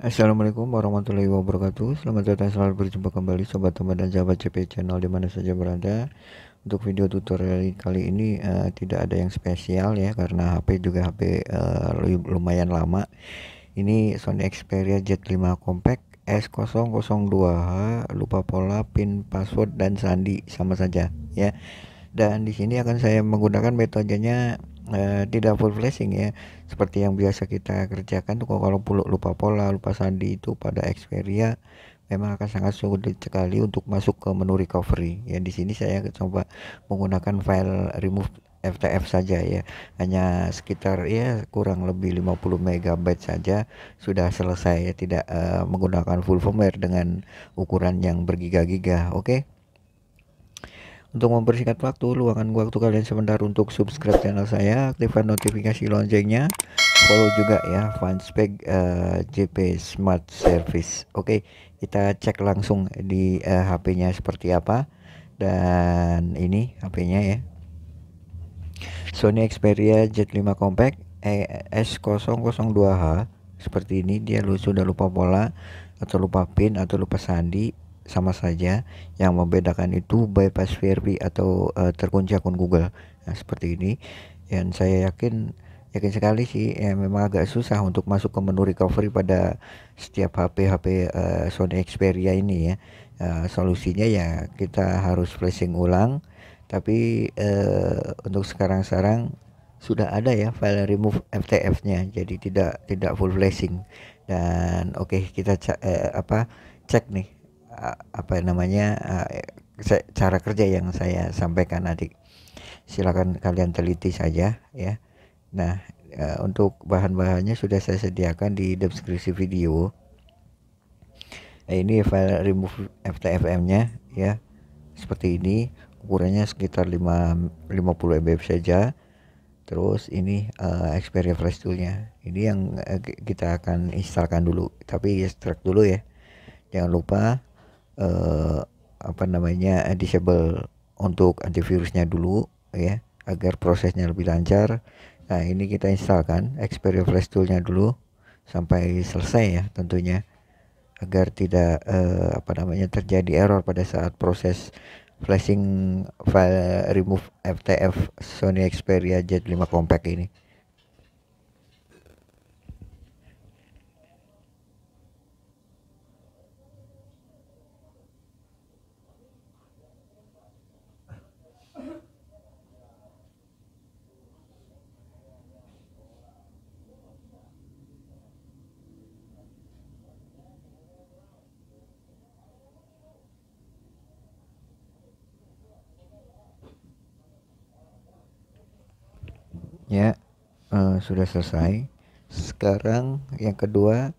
Assalamualaikum warahmatullahi wabarakatuh. Selamat datang, selamat berjumpa kembali sobat teman dan sahabat CP Channel dimana saja berada. Untuk video tutorial kali ini tidak ada yang spesial ya, karena HP juga HP lumayan lama. Ini Sony Xperia Z5 Compact S002H, lupa pola, pin, password dan sandi sama saja ya. Dan di sini akan saya menggunakan metodenya tidak full flashing ya, seperti yang biasa kita kerjakan tuh. Kalau lupa pola, lupa sandi itu pada Xperia memang akan sangat sulit sekali untuk masuk ke menu recovery ya. Di sini saya coba menggunakan file remove FTF saja ya, hanya sekitar ya kurang lebih 50 MB saja sudah selesai ya, tidak menggunakan full firmware dengan ukuran yang bergiga-giga. Oke. Untuk mempersingkat waktu, luangkan waktu kalian sebentar untuk subscribe channel saya, aktifkan notifikasi loncengnya, follow juga ya fanspage JP Smart Service. Oke, kita cek langsung di HP-nya seperti apa. Dan ini HP-nya ya, Sony Xperia Z5 Compact S002H. Seperti ini, dia sudah lupa pola atau lupa pin atau lupa sandi sama saja. Yang membedakan itu bypass Firewall atau terkunci akun Google. Nah, seperti ini. Dan saya yakin sekali sih ya, memang agak susah untuk masuk ke menu recovery pada setiap HP Sony Xperia ini ya. Solusinya ya kita harus flashing ulang. Tapi untuk sekarang sudah ada ya file remove FTF-nya, jadi tidak full flashing. Dan oke, kita cek nih apa namanya cara kerja yang saya sampaikan nanti. Silakan kalian teliti saja ya. Nah, untuk bahan-bahannya sudah saya sediakan di deskripsi video. Ini file remove FTF-nya ya, seperti ini. Ukurannya sekitar 50 MB saja. Terus ini Xperia Flash Tool-nya. Ini yang kita akan instalkan dulu, tapi extract dulu ya. Jangan lupa disable untuk antivirusnya dulu ya, agar prosesnya lebih lancar. Nah, ini kita instalkan Xperia Flash Tool-nya dulu sampai selesai ya tentunya, agar tidak terjadi error pada saat proses flashing file remove FTF Sony Xperia Z5 Compact ini. Ya, sudah selesai. Sekarang yang kedua,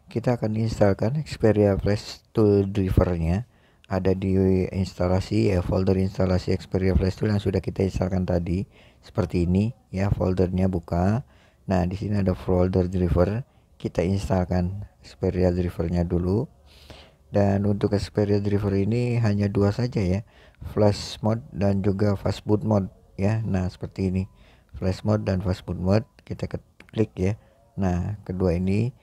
kita akan instalkan Xperia Flash Tool drivernya. Ada di instalasi ya, folder instalasi Xperia Flash Tool yang sudah kita instalkan tadi. Seperti ini ya, foldernya buka. Nah, di sini ada folder driver. Kita instalkan Xperia drivernya dulu. Dan untuk Xperia driver ini hanya dua saja ya, flash mode dan juga fastboot mode ya. Nah, seperti ini, flash mode dan fastboot mode, kita klik ya. Nah, kedua ini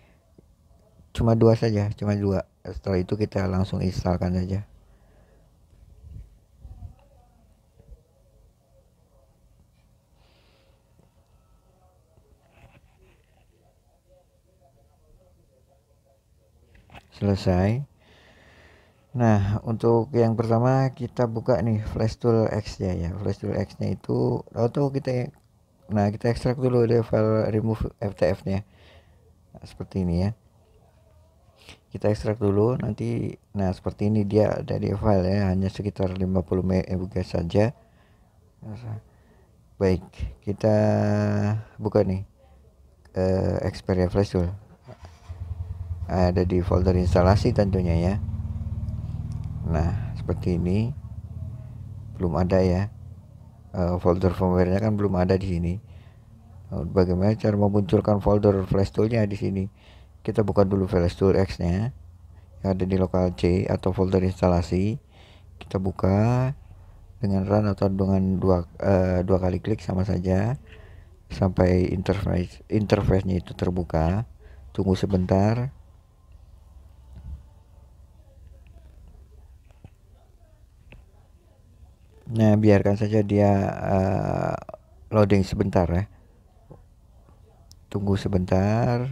cuma dua saja, setelah itu kita langsung instalkan saja. Selesai. Nah, untuk yang pertama kita buka nih Flash Tool X ya. Flash Tool X nya itu kita ekstrak dulu deh file remove FTF-nya. Nah, seperti ini ya. Kita ekstrak dulu nanti. Nah, seperti ini dia ada di file ya, hanya sekitar 50 MB saja. Baik, kita buka nih Xperia Flash Tool. Ada di folder instalasi tentunya ya. Nah, seperti ini. Belum ada ya. Folder firmware-nya kan belum ada di sini. Bagaimana cara memunculkan folder flash toolnya di sini? Kita buka dulu flash tool X-nya yang ada di lokal C atau folder instalasi. Kita buka dengan run atau dengan dua kali klik sama saja sampai interface-nya itu terbuka. Tunggu sebentar. Nah, biarkan saja dia loading sebentar ya. Tunggu sebentar.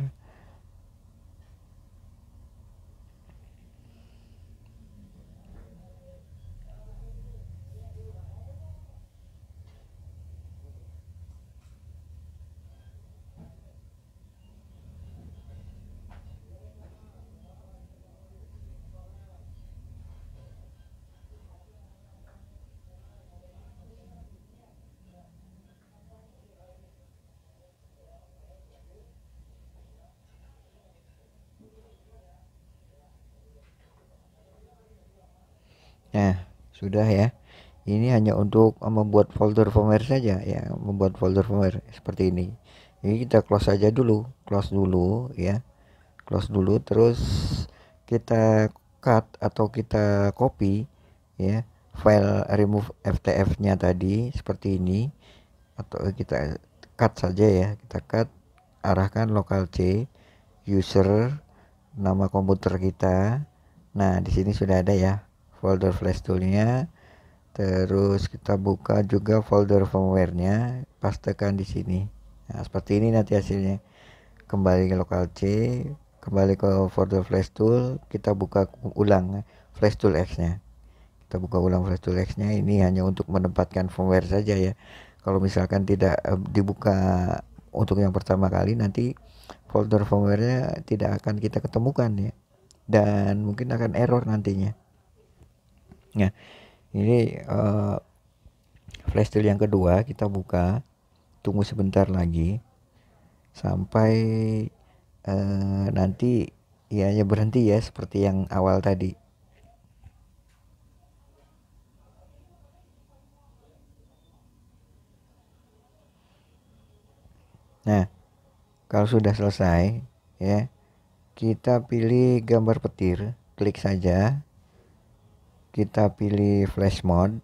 Nah, sudah ya. Ini hanya untuk membuat folder firmware saja ya, membuat folder firmware seperti ini. Ini kita close saja dulu, close dulu ya. Close dulu, terus kita cut atau kita copy ya file remove ftf-nya tadi seperti ini, atau kita cut saja ya. Kita cut, arahkan lokal C, user, nama komputer kita. Nah, di sini sudah ada ya folder flash toolnya. Terus kita buka juga folder firmware-nya, pastekan di sini. Nah, seperti ini nanti hasilnya. Kembali ke lokal C, kembali ke folder flash tool, kita buka ulang flash tool X-nya. Kita buka ulang flash tool X-nya. Ini hanya untuk menempatkan firmware saja ya. Kalau misalkan tidak dibuka untuk yang pertama kali, nanti folder firmware-nya tidak akan kita ketemukan ya. Dan mungkin akan error nantinya. Nah, ini flash tool yang kedua kita buka, tunggu sebentar lagi sampai nanti ianya berhenti ya seperti yang awal tadi. Nah, kalau sudah selesai ya, kita pilih gambar petir, klik saja, kita pilih flash mode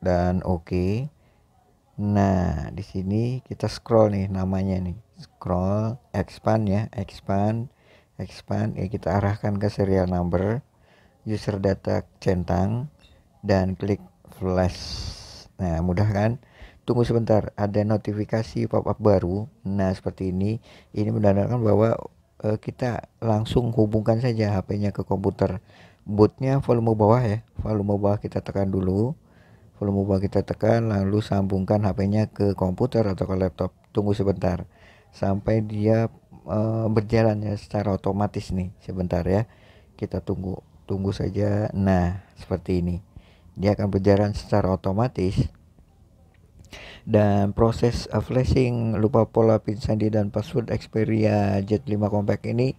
dan oke. Nah, di sini kita scroll nih namanya nih. Scroll, expand ya, expand ya, kita arahkan ke serial number, user data centang, dan klik flash. Nah, mudah kan? Tunggu sebentar, ada notifikasi pop-up baru. Nah, seperti ini. Ini menandakan bahwa kita langsung hubungkan saja HP-nya ke komputer. Bootnya volume bawah ya, volume bawah kita tekan dulu. Volume bawah kita tekan, lalu sambungkan HP-nya ke komputer atau ke laptop. Tunggu sebentar sampai dia berjalan ya secara otomatis nih. Sebentar ya, kita tunggu saja. Nah, seperti ini, dia akan berjalan secara otomatis. Dan proses flashing lupa pola pin sandi dan password Xperia Z5 Compact ini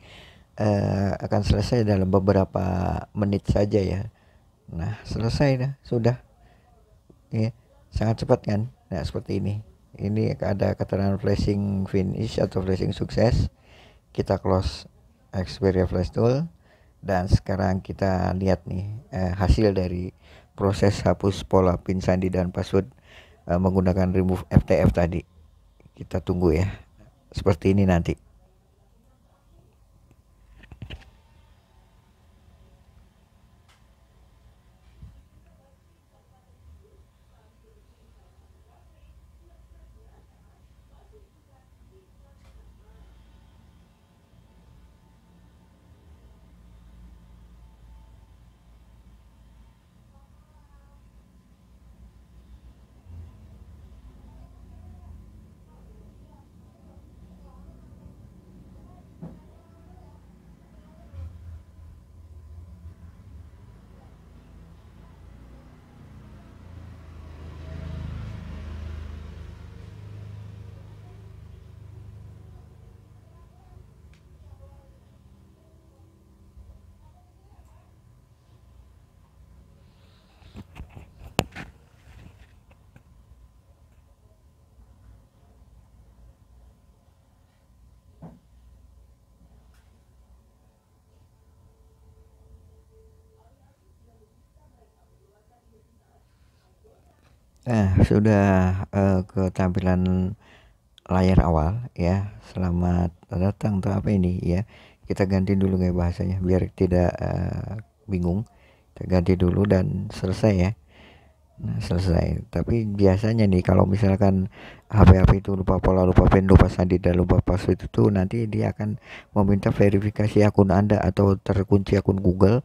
akan selesai dalam beberapa menit saja ya. Nah, selesai dah, sudah ya, sangat cepat kan. Nah, seperti ini ada keterangan flashing finish atau flashing sukses. Kita close Xperia Flash Tool. Dan sekarang kita lihat nih hasil dari proses hapus pola pin sandi dan password menggunakan remove FTF tadi. Kita tunggu ya, seperti ini nanti. Nah, sudah ke tampilan layar awal ya. Selamat datang tuh apa ini ya. Kita ganti dulu kayak bahasanya biar tidak bingung. Kita ganti dulu dan selesai ya. Nah, selesai. Tapi biasanya nih kalau misalkan HP itu lupa pola, lupa PIN, lupa sandi dan lupa password itu nanti dia akan meminta verifikasi akun Anda atau terkunci akun Google,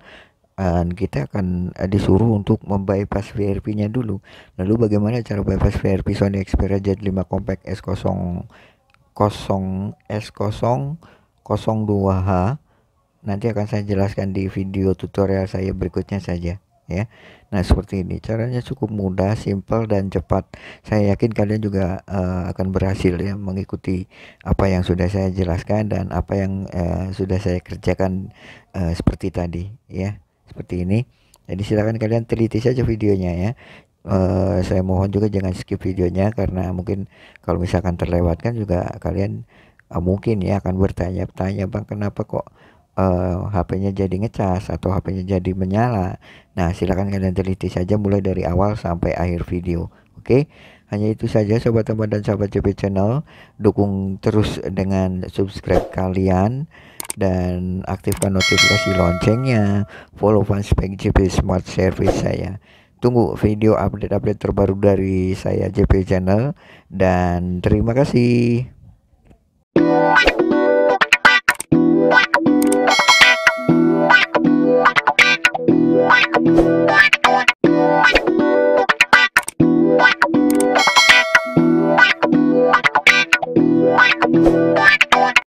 dan kita akan disuruh untuk membypass VRP-nya dulu. Lalu bagaimana cara bypass VRP Sony Xperia Z5 Compact S0S002H? Nanti akan saya jelaskan di video tutorial saya berikutnya saja ya. Nah, seperti ini caranya, cukup mudah, simple dan cepat. Saya yakin kalian juga akan berhasil ya mengikuti apa yang sudah saya jelaskan dan apa yang sudah saya kerjakan seperti tadi ya. Seperti ini. Jadi silakan kalian teliti saja videonya ya. Saya mohon juga jangan skip videonya karena mungkin kalau misalkan terlewatkan juga kalian mungkin ya akan bertanya-tanya, Bang, kenapa kok HP-nya jadi ngecas atau HP-nya jadi menyala. Nah, silakan kalian teliti saja mulai dari awal sampai akhir video. Oke, hanya itu saja sobat teman dan sahabat JP Channel. Dukung terus dengan subscribe kalian dan aktifkan notifikasi loncengnya. Follow fanspage JP Smart Service saya. Tunggu video update-update terbaru dari saya JP Channel dan terima kasih.